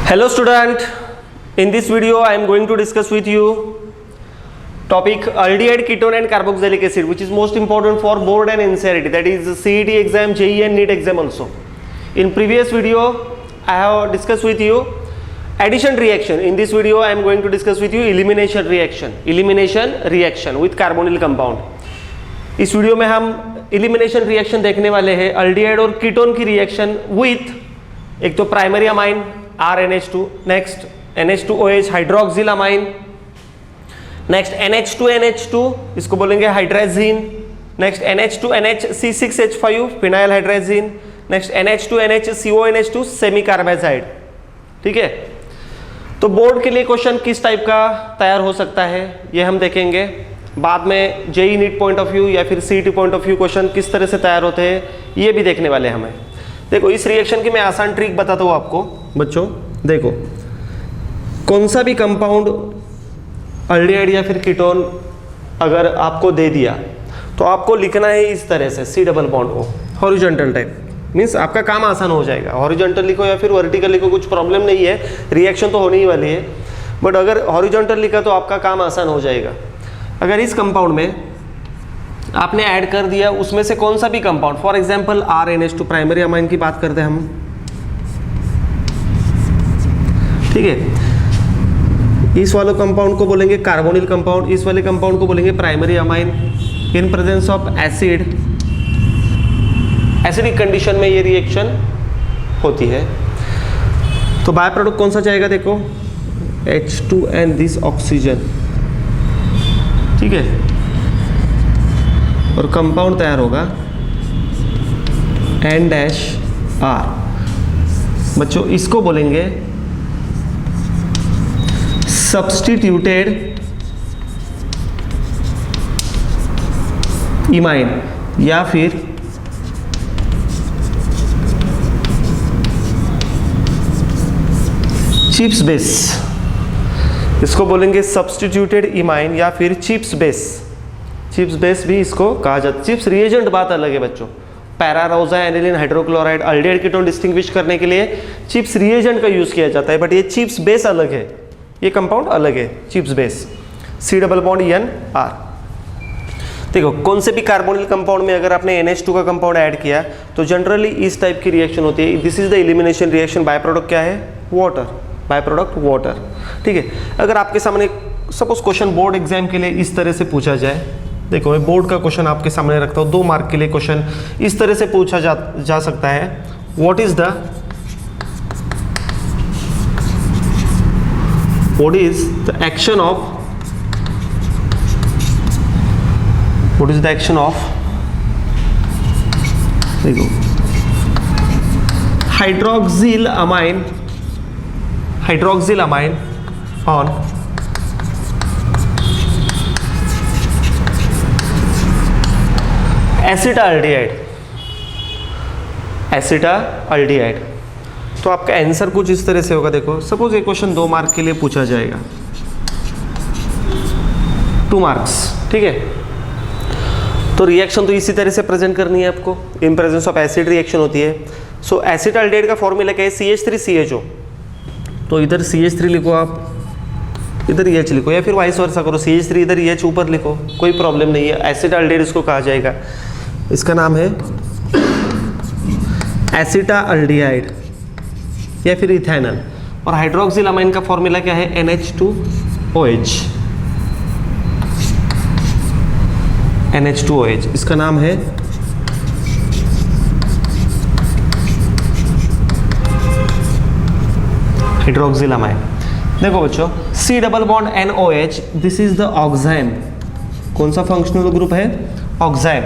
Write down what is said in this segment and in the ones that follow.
Hello student, in this video I am going to discuss with you topic aldehyde, ketone and carboxylic acid, which is most important for board and NCERT, that is CET exam, JEE and NEET exam also. In previous video I have discussed with you addition reaction. In this video I am going to discuss with you elimination reaction with carbonyl compound. इस video में हम elimination reaction देखने वाले हैं aldehyde और ketone की reaction with एक तो primary amine RNH2, next NH2OH hydroxylamine, next NH2NH2 इसको बोलेंगे hydrazine, next NH2NHC6H5 phenyl hydrazine, next NH2NHCONH2 semicarbazide. ठीक है, तो बोर्ड के लिए क्वेश्चन किस टाइप का तैयार हो सकता है ये हम देखेंगे। बाद में JEE NEET point of view या फिर CET point of view question किस तरह से तैयार होते हैं ये भी देखने वाले हमें। देखो इस रिएक्शन की मैं आसान ट्रिक बताता हूँ आपको बच्चों। देखो कौन सा भी कंपाउंड अल्डिहाइड या फिर कीटोन अगर आपको दे दिया तो आपको लिखना है इस तरह से C double bond O horizontal type, means आपका काम आसान हो जाएगा। हॉरिजॉन्टल लिखो या फिर वर्टिकल लिखो कुछ प्रॉब्लम नहीं है, रिएक्शन तो होने ही वाली है, बट अगर हॉरिजॉन्टल लिखा तो आपका काम आसान हो जाएगा। अगर इस कंपाउंड में आपने ऐड कर दिया उसमें से कौन सा भी compound, for example RNH2 primary amine की बात करते हैं हम, ठीक है। इस वाले कंपाउंड को बोलेंगे कार्बोनिल कंपाउंड, इस वाले कंपाउंड को बोलेंगे primary amine. In presence of acid, acidic condition में ये रिएक्शन होती है तो बाय प्रोडक्ट कौन सा जाएगा, देखो H2 एंड दिस ऑक्सीजन, ठीक है, और कंपाउंड तैयार होगा N-R। बच्चों इसको बोलेंगे सब्स्टिट्यूटेड इमाइन या फिर चिप्स बेस। इसको बोलेंगे सब्स्टिट्यूटेड इमाइन या फिर चिप्स बेस। चिप्स बेस भी इसको कहा जाता है। चिप्स रिएजेंट बात अलग है बच्चों, पैरा रोजा aniline hydrochloride aldehyde ketone distinguish करने के लिए चिप्स रिएजेंट का यूज किया जाता है, बट ये चिप्स बेस अलग है, ये कंपाउंड अलग है। Chips base C double bond N-R। देखो कौन से भी कार्बोनिल कंपाउंड में अगर आपने NH2 का कंपाउंड ऐड किया तो जनरली इस टाइप की रिएक्शन होती है। This is the elimination reaction. By product क्या है, वाटर, बाय प्रोडक्ट वाटर। ठीक है, अगर आपके सामने सपोज क्वेश्चन बोर्ड एग्जाम के लिए इस तरह से पूछा जाए, देखो मैं बोर्ड का क्वेश्चन आपके सामने रखता हूँ, 2 मार्क के लिए क्वेश्चन इस तरह से पूछा जा सकता है। What is the action of देखो हाइड्रोक्सिल अमाइन ऑन एसिटाल्डिहाइड। तो आपका आंसर कुछ इस तरह से होगा। देखो सपोज ये क्वेश्चन 2 मार्क के लिए पूछा जाएगा, 2 मार्क्स, ठीक है। तो रिएक्शन तो इसी तरह से प्रेजेंट करनी है आपको। In presence of acid reaction होती है। सो एसिटाल्डिहाइड का फॉर्मूला क्या है, CH3CHO। तो इधर CH3 लिखो, आप इधर EH लिखो, या फिर वाइस वर्सा करो, CH3 इधर EH ऊपर लिखो, कोई प्रॉब्लम नहीं है। एसिटाल्डिहाइड इसको कहा जाएगा, इसका नाम है एसिटाल्डिहाइड या फिर इथेनॉल। और हाइड्रोक्सिल अमाइन का फॉर्मूला क्या है, NH2OH, इसका नाम है हाइड्रोक्सिल अमाइन। देखो बच्चों C double bond NOH, this is the oxime. कौन सा फंक्शनल ग्रुप है, ऑक्साइम।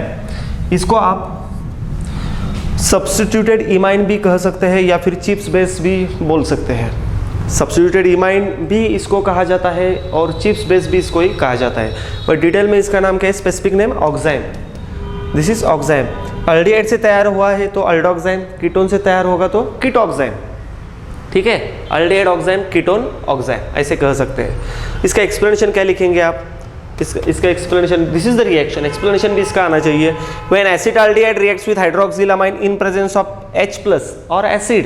इसको आप सब्स्टिट्यूटेड इमाइन भी कह सकते हैं या फिर चिप्स बेस भी बोल सकते हैं। सब्स्टिट्यूटेड इमाइन भी इसको कहा जाता है और चिप्स बेस भी इसको ही कहा जाता है, बट डिटेल में इसका नाम क्या है, specific name oxime. This is oxime. Aldehyde से तैयार हुआ है तो अल्डोक्साइम, कीटोन से तैयार होगा तो कीटोक्साइम, ठीक है। अल्डिहाइड ऑक्साइम, कीटोन ऑक्साइम ऐसे कह सकते हैं। इसका एक्सप्लेनेशन क्या लिखेंगे आप, इसका explanation, this is the reaction, explanation भी इसका आना चाहिए। When acetaldehyde reacts with hydroxyl amine in presence of H+ और acid,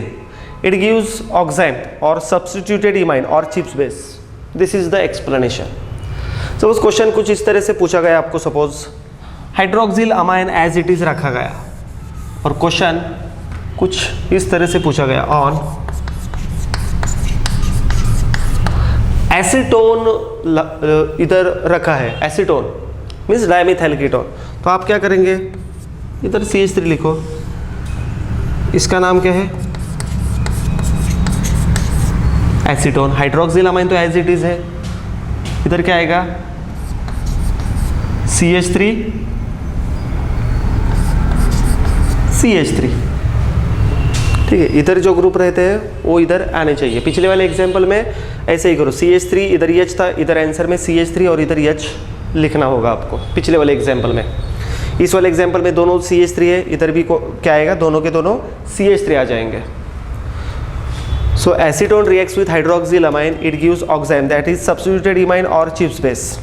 it gives oxime or substituted imine or chips base. This is the explanation. Suppose question कुछ इस तरह से पूछा गया आपको, suppose hydroxyl amine as it is रखा गया और क्वेश्चन कुछ इस तरह से पूछा गया ऑन एसीटोन इधर रखा है, एसीटोन मीन्स डायमिथाइल कीटोन। तो आप क्या करेंगे, इधर CH3 लिखो, इसका नाम क्या है एसीटोन। हाइड्रोक्सिल अमाइन तो एज इट इज है, इधर क्या आएगा CH3 CH3, ठीक है। इधर जो ग्रुप रहते हैं वो इधर आने चाहिए। पिछले वाले एग्जांपल में ऐसे ही करो, CH3 इधर H था, इधर आंसर में CH3 और इधर H लिखना होगा आपको पिछले वाले एग्जांपल में। इस वाले एग्जांपल में दोनों CH3 है, इधर भी क्या आएगा, दोनों के दोनों CH3 आ जाएंगे। So acetone reacts with hydroxylamine, it gives oxime that is substituted imine और Schiff's base.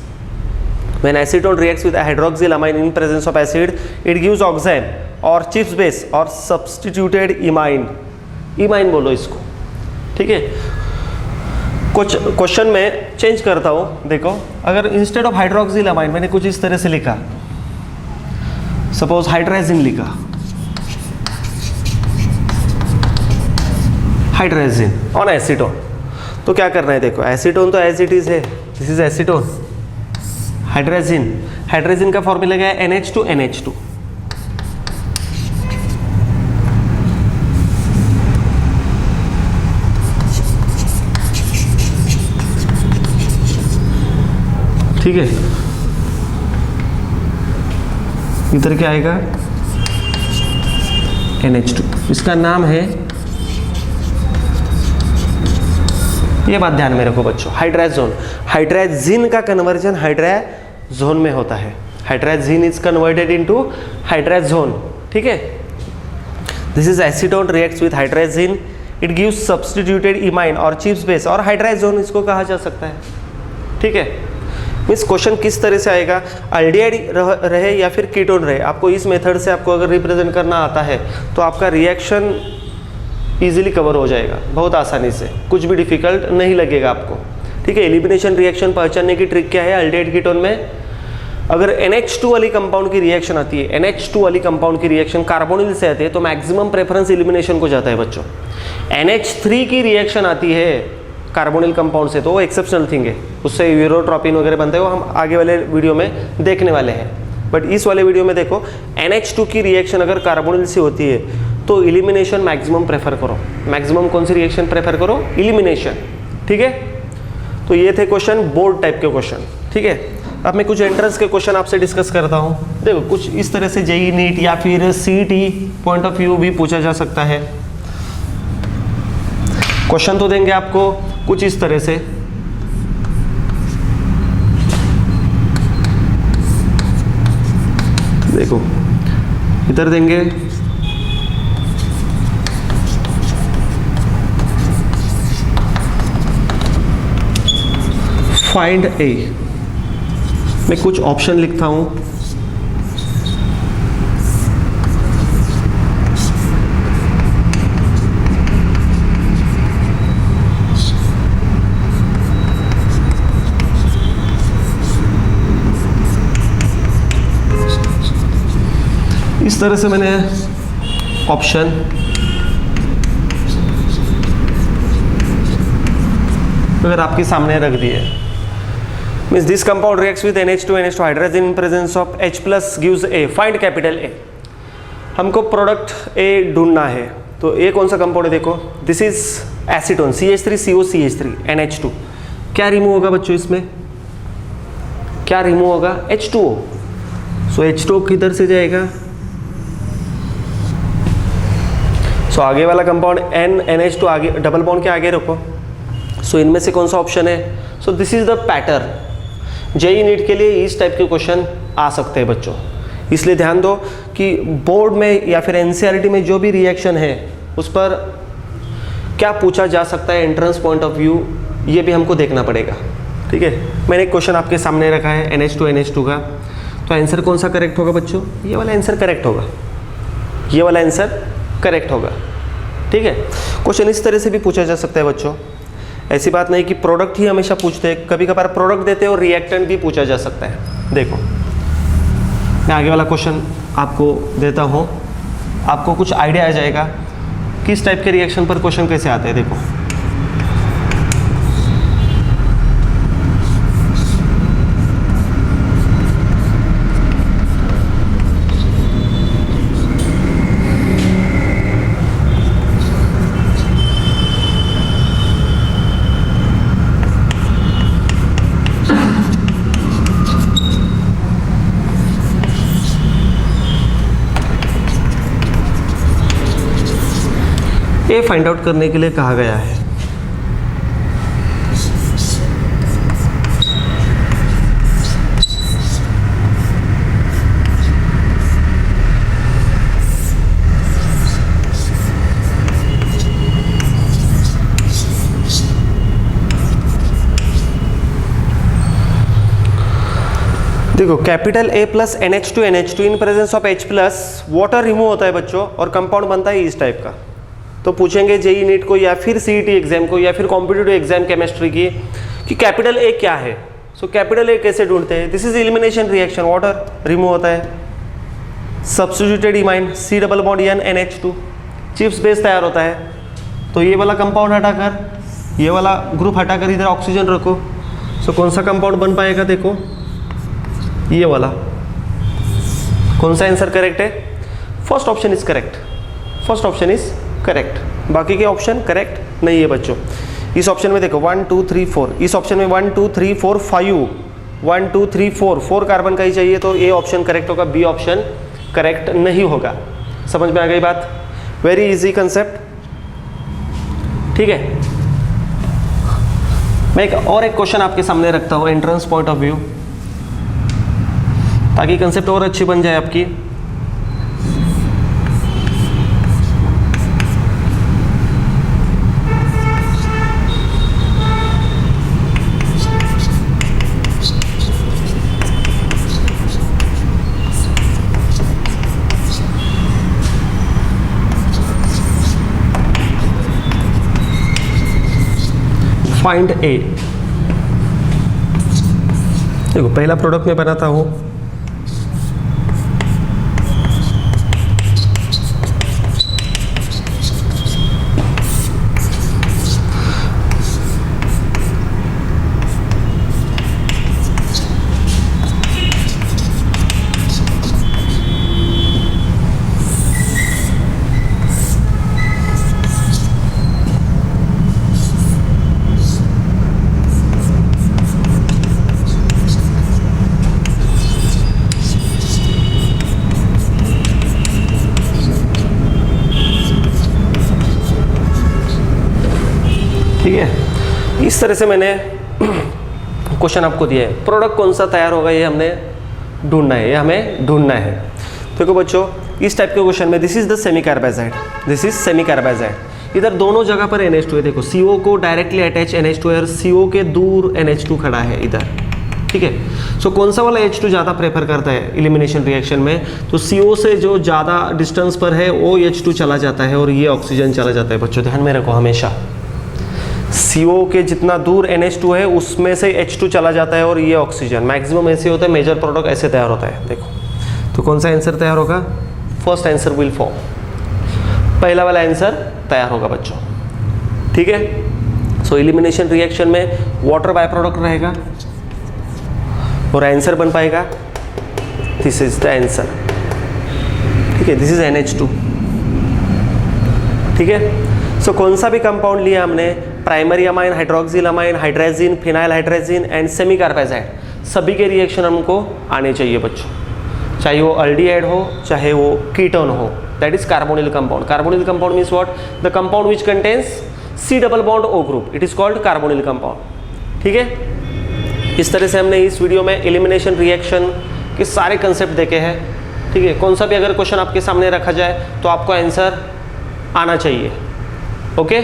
When acetone reacts with a hydroxyl amine in presence of acid, it gives oxime or chips base or substituted imine. Imine बोलो इसको, ठीक है। कुछ question में change करता हूँ, देखो अगर इंस्टेड ऑफ हाइड्रोक्सिल अमाइन मैंने कुछ इस तरह से लिखा, सपोज हाइड्राजिन लिखा, हाइड्राजिन ऑन एसीटोन, तो क्या करना है, देखो एसीटोन तो एज इट इज है, this is acetone. Hydrazine, hydrazine का फॉर्मूला क्या है NH2 NH2। ठीक है, इधर क्या आएगा NH2, इसका नाम है, ये बात ध्यान में रखो बच्चों, हाइड्राजोन। हाइड्राजिन का कन्वर्जन हाइड्राजोन में होता है, hydrazine is converted into hydrazone, ठीक है। This is acetone reacts with hydrazine, it gives substituted imine और चिप्स बेस और हाइड्राजोन इसको कहा जा सकता है, ठीक है। मीन्स क्वेश्चन किस तरह से आएगा, अल्डिहाइड रहे या फिर कीटोन रहे, आपको इस मेथड से आपको अगर रिप्रेजेंट करना आता है तो आपका रिएक्शन इजीली कवर हो जाएगा बहुत आसानी से, कुछ भी डिफिकल्ट नहीं लगेगा आपको, ठीक है। एलिमिनेशन रिएक्शन पहचानने की ट्रिक क्या है, अल्डिहाइड कीटोन में अगर NH2 वाली कंपाउंड की रिएक्शन आती है, NH2 वाली कंपाउंड की रिएक्शन कार्बोनिल से आती है तो मैक्सिमम प्रेफरेंस एलिमिनेशन को जाता है बच्चों। NH3 की रिएक्शन आती है कार्बोनिल कंपाउंड से तो वो एक्सेप्शनल थिंग है, उससे यूरोट्रोपिन वगैरह बनता है, वो हम आगे वाले वीडियो में देखने वाले हैं। बट इस वाले वीडियो में देखो NH2 की रिएक्शन अगर कार्बोनिल से होती है तो इलिमिनेशन मैक्सिमम प्रेफर करो। मैक्सिमम कौन सी रिएक्शन प्रेफर करो, इलिमिनेशन, ठीक है। तो ये थे क्वेश्चन, बोर्ड टाइप के क्वेश्चन, ठीक है। अब मैं कुछ एंट्रेंस के क्वेश्चन आपसे डिस्कस करता हूँ। देखो कुछ इस तरह से JEE नीट या फिर CET पॉइंट ऑफ व्यू भी पूछा जा सकता है। क्वेश्चन तो देंगे आपको कुछ इस तरह से, देखो इधर देंगे फाइंड ए, मैं कुछ ऑप्शन लिखता हूं, इस तरह से मैंने ऑप्शन अगर आपके सामने रख दिए, means this compound reacts with NH2 NH2 hydrogen in presence of H plus gives A, find capital A। हमको प्रोडक्ट A ढूंढना है, तो A कौन सा कंपाउंड है, देखो this is acetone CH3COCH3 NH2, क्या रिमूव होगा बच्चों इसमें, क्या रिमूव होगा H2O। सो H2O किधर से जाएगा, सो आगे वाला कंपाउंड NH2 आगे डबल बॉन्ड के आगे रखो। सो इनमें से कौन सा ऑप्शन है, so this is the pattern. JEE NEET के लिए इस टाइप के क्वेश्चन आ सकते हैं बच्चों, इसलिए ध्यान दो कि बोर्ड में या फिर NCERT में जो भी रिएक्शन है उस पर क्या पूछा जा सकता है एंट्रेंस पॉइंट ऑफ व्यू, ये भी हमको देखना पड़ेगा, ठीक है। मैंने एक क्वेश्चन आपके सामने रखा है NH2 NH2 का, तो आंसर कौन सा करेक्ट होगा बच्चों, ये वाला आंसर करेक्ट होगा, ये वाला आंसर करेक्ट होगा, ठीक है, क्वेश्चन इस तरह से भी पूछा जा सकता है बच्चों। ऐसी बात नहीं कि प्रोडक्ट ही हमेशा पूछते हैं, कभी कभार प्रोडक्ट देते हैं और रिएक्टेंट भी पूछा जा सकता है। देखो मैं आगे वाला क्वेश्चन आपको देता हूँ, आपको कुछ आइडिया आ जाएगा किस टाइप के रिएक्शन पर क्वेश्चन कैसे आते हैं। देखो ये फाइंड आउट करने के लिए कहा गया है। देखो capital A plus NH2 in presence of H plus water remove होता है बच्चों और कंपाउंड बनता है इस टाइप का। तो पूछेंगे जेई नीट को या फिर सीईटी एग्जाम को या फिर कॉम्पिटिटिव एग्जाम केमिस्ट्री की कि कैपिटल ए क्या है। सो कैपिटल ए कैसे ढूंढते हैं? This is elimination reaction, water remove होता है, substituted imine C double bond N NH2, chips base तैयार होता है। तो ये वाला कंपाउंड हटाकर ये वाला ग्रुप हटाकर इधर ऑक्सीजन रखो। सो कौन सा कंपाउंड बन पाएगा? देखो ये वाला। कौन सा आंसर करेक्ट है? First option is correct, first option is correct. बाकी के ऑप्शन करेक्ट नहीं है बच्चों। इस ऑप्शन में देखो 1 2 3 4, इस ऑप्शन में 1 2 3 4 5, 1 2 3 4 कार्बन का ही चाहिए, तो ए ऑप्शन करेक्ट होगा, बी ऑप्शन करेक्ट नहीं होगा। समझ में आ गई बात? वेरी इजी कंसेप्ट, ठीक है। मैं एक क्वेश्चन आपके सामने रखता हूँ एंट्रेंस पॉइंट ऑफ व्यू, ताकि कंसेप्ट और अच्छी बन जाए आपकी। फाइंड ए। देखो पहला प्रोडक्ट मैं बनाता हूँ, ठीक है। इस तरह से मैंने क्वेश्चन आपको दिया है, प्रोडक्ट कौन सा तैयार होगा ये हमने ढूंढना है, ये हमें ढूंढना है। देखो बच्चों इस टाइप के क्वेश्चन में this is the semicarbazide, this is semicarbazide. इधर दोनों जगह पर NH2 है। देखो CO को डायरेक्टली अटैच NH2 है और CO के दूर NH2 खड़ा है इधर, ठीक है। सो कौन सा वाला H2 ज़्यादा प्रेफर करता है एलिमिनेशन रिएक्शन में? तो CO से जो ज़्यादा डिस्टेंस पर है वो H2 चला जाता है और ये ऑक्सीजन चला जाता है। बच्चों ध्यान में रखो हमेशा, CO के जितना दूर NH2 है उसमें से H2 चला जाता है और ये ऑक्सीजन। मैक्सिमम ऐसे होता है, मेजर प्रोडक्ट ऐसे तैयार होता है। देखो तो कौन सा आंसर तैयार होगा? फर्स्ट आंसर विल फॉर्म, पहला वाला आंसर तैयार होगा बच्चों, ठीक है। सो एलिमिनेशन रिएक्शन में वाटर बाय प्रोडक्ट रहेगा और आंसर बन पाएगा, दिस इज द आंसर, ठीक है। दिस इज NH2, ठीक है। सो कौन सा भी कंपाउंड लिया हमने, primary amine, hydroxylamine, hydrazine, phenyl hydrazine and semicarbazide, सभी के रिएक्शन हमको आने चाहिए बच्चों, चाहे वो अल्डिहाइड हो चाहे वो कीटोन हो, that is carbonyl compound. Carbonyl compound means what? The compound which contains C double bond O group, it is called carbonyl compound, ठीक है। इस तरह से हमने इस वीडियो में एलिमिनेशन रिएक्शन के सारे कंसेप्ट देखे हैं, ठीक है। कौन सा भी अगर क्वेश्चन आपके सामने रखा जाए तो आपको आंसर आना चाहिए, ओके।